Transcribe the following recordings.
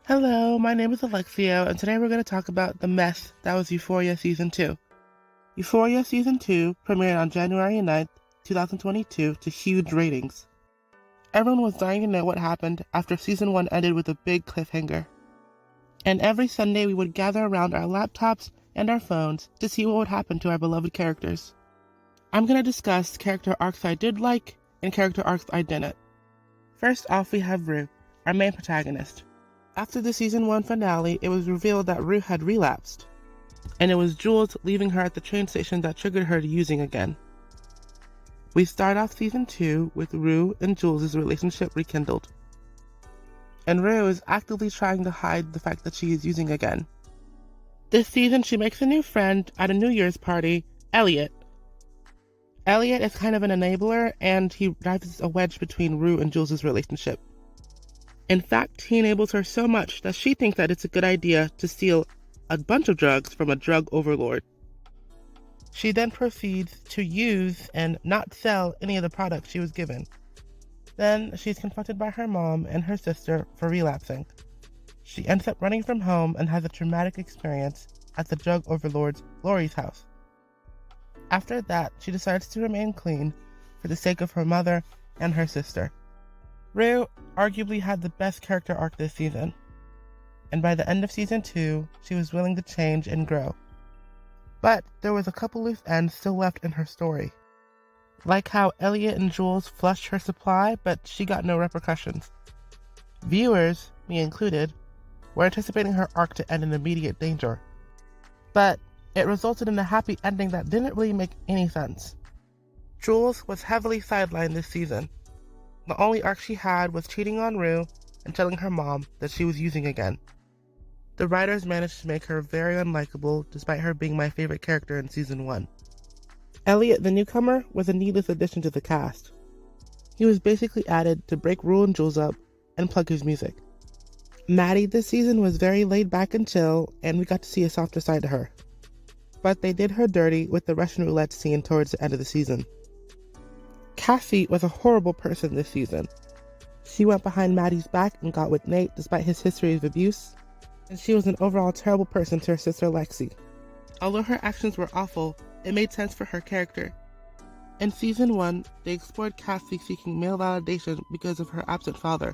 Hello, my name is Alexio, and today we're going to talk about the mess that was Euphoria Season 2. Euphoria Season 2 premiered on January 9th, 2022 to huge ratings. Everyone was dying to know what happened after Season 1 ended with a big cliffhanger. And every Sunday we would gather around our laptops and our phones to see what would happen to our beloved characters. I'm going to discuss character arcs I did like and character arcs I didn't. First off, we have Rue, our main protagonist. After the Season 1 finale, it was revealed that Rue had relapsed, and it was Jules leaving her at the train station that triggered her to using again. We start off Season 2 with Rue and Jules' relationship rekindled, and Rue is actively trying to hide the fact that she is using again. This season, she makes a new friend at a New Year's party, Elliot. Elliot is kind of an enabler, and he drives a wedge between Rue and Jules' relationship. In fact, he enables her so much that she thinks that it's a good idea to steal a bunch of drugs from a drug overlord. She then proceeds to use and not sell any of the products she was given. Then she's confronted by her mom and her sister for relapsing. She ends up running from home and has a traumatic experience at the drug overlord's Lori's house. After that, she decides to remain clean for the sake of her mother and her sister. Rue arguably had the best character arc this season, and by the end of Season 2, she was willing to change and grow. But there was a couple loose ends still left in her story, like how Elliot and Jules flushed her supply, but she got no repercussions. Viewers, me included, were anticipating her arc to end in immediate danger, but it resulted in a happy ending that didn't really make any sense. Jules was heavily sidelined this season. The only arc she had was cheating on Rue and telling her mom that she was using again. The writers managed to make her very unlikable despite her being my favorite character in Season 1. Elliot, the newcomer, was a needless addition to the cast. He was basically added to break Rue and Jules up and plug his music. Maddie this season was very laid back and chill, and we got to see a softer side to her. But they did her dirty with the Russian roulette scene towards the end of the season. Cassie was a horrible person this season. She went behind Maddie's back and got with Nate despite his history of abuse, and she was an overall terrible person to her sister Lexi. Although her actions were awful, it made sense for her character. In Season 1, they explored Cassie seeking male validation because of her absent father.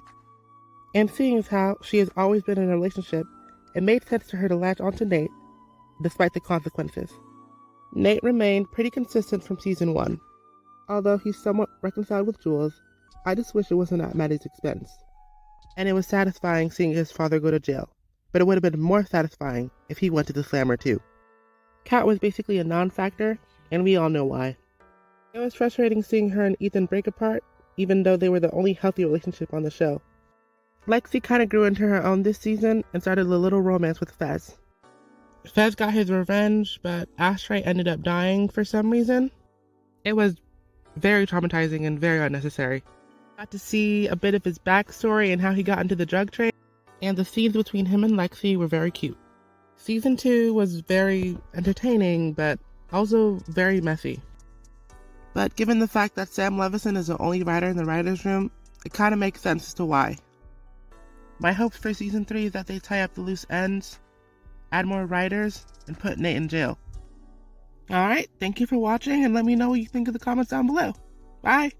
And seeing as how she has always been in a relationship, it made sense to her to latch onto Nate, despite the consequences. Nate remained pretty consistent from Season 1. Although he's somewhat reconciled with Jules, I just wish it wasn't at Maddie's expense. And it was satisfying seeing his father go to jail, but it would have been more satisfying if he went to the slammer too. Kat was basically a non-factor, and we all know why. It was frustrating seeing her and Ethan break apart, even though they were the only healthy relationship on the show. Lexi kind of grew into her own this season and started a little romance with Fez. Fez got his revenge, but Ashtray ended up dying for some reason. It was very traumatizing and very unnecessary. Got to see a bit of his backstory and how he got into the drug trade, and the scenes between him and Lexi were very cute. Season 2 was very entertaining, but also very messy. But given the fact that Sam Levinson is the only writer in the writer's room, it kind of makes sense as to why. My hopes for Season 3 is that they tie up the loose ends, add more writers, and put Nate in jail. Alright, thank you for watching, and let me know what you think in the comments down below. Bye!